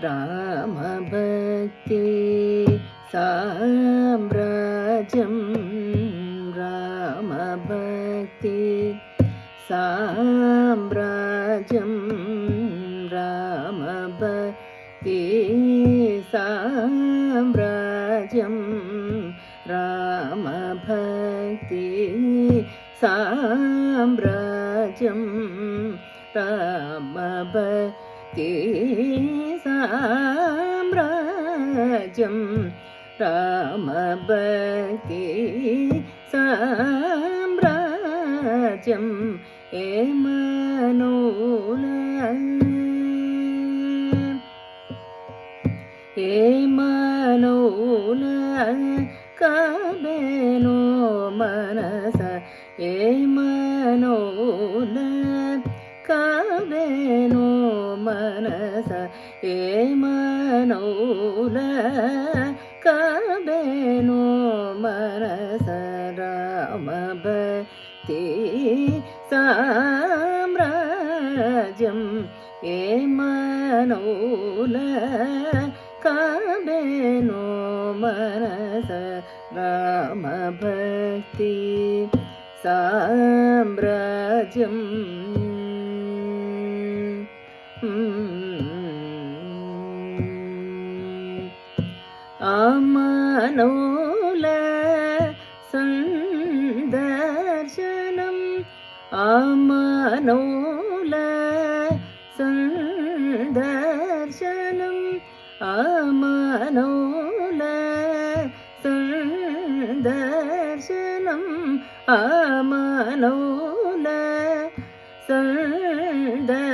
रामभक्ति साम्राज्यं रामभक्ति साम्राज्यं रामभक्ति साम्राज्यं रामभक्ति साम्राज्यं रामभक्ति साम्राज्यं रामभक्ति साम्राज्यं ಏಮನೋಲ ಕಬೇನೋ ಮನಸ ಏಮನೋಲ ಕಬೇನೋ ಮನಸ ಏಮನೋಲ ಕಬೇನೋ ಮನಸ ರಾಮಭಕ್ತಿ ಸಾಮ್ರಾಜ್ಯಂ ಏಮನೋಲ ಕಬೇನೋ ಮನಸ ರಾಮಭಕ್ತಿ ಸಾಮ್ರಾಜ್ಯಂ ಆಮನೋಲ ಸಂದರ್ಶನಂ ಆಮನೋಲ ಸಂದರ್ಶನಂ ಆಮನೋಲ ಸಂದರ್ಶನಂ ಆಮನೋಲ ಸಂದರ್ಶನಂ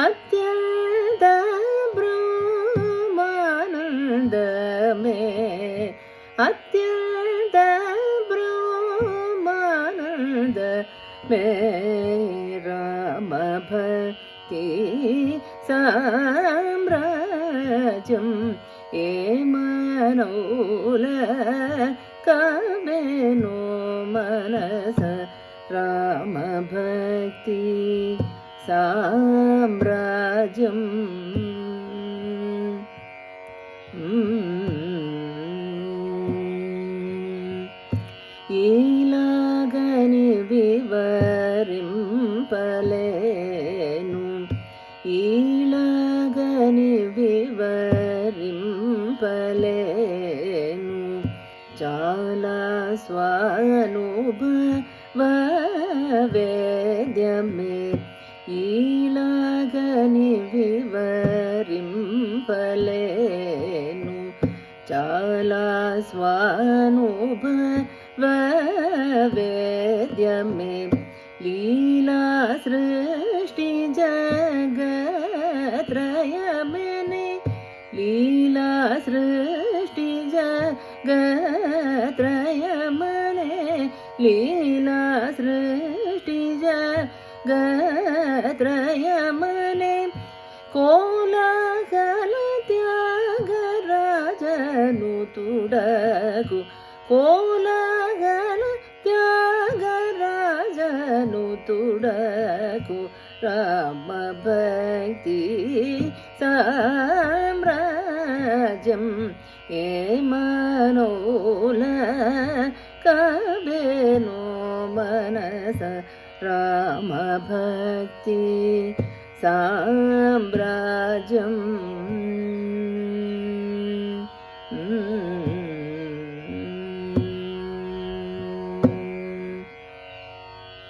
ಅತ್ಯಂತ ಬ್ರಹ್ಮಾನಂದಮೇ ಅತ್ಯಂತ ಬ್ರಹ್ಮಾನಂದಮೇ ರಾಮಭಕ್ತಿ ಸಾಮ್ರಾಜ್ಯಂ ಏಮನೋಲ ಕಬೇನೋ ಮನಸ ರಾಮಭಕ್ತಿ ಸಾಮ್ರಾಜ್ಯಂ ಈಲಾಗನಿ ವಿವರಿಂಪಲೇನು ಈಲಾಗನಿ ವಿವರಿಂಪಲೇನು ಚಾಲ ಸ್ವಾನುಭವೇದ್ಯಮೇ ಈಲಾಗನಿ ವಿವರಿಂಪಲೇನು ಚಾಲ ಸ್ವಾನುಭವೇದ್ಯಮೇ ಲೀಲಾ ಸೃಷ್ಟಿ ಜಗತ್ರಯಮೇನೆ ಲೀಲಾ ಸೃಷ್ಟಿ ಜಗತ್ರಯಮನೆ ಲೀಲಾ ಸೃಷ್ಟಿ ಜಗತ್ರಯಮನೆ ಕೋಲಾಹಲ ತ್ಯಾಗರಾಜನು ತುಡಗು ಕೋಲಾಹಲ ತ್ಯಾಗರಾಜನು ತುಡಗು ರಾಮಭಕ್ತಿ ಸಾಮ್ರಾಜ್ಯಂ ಏಮನೋಲ ಕಬೇನೋ ಮನಸ ರಾಮಭಕ್ತಿ ಸಾಮ್ರಾಜ್ಯಂ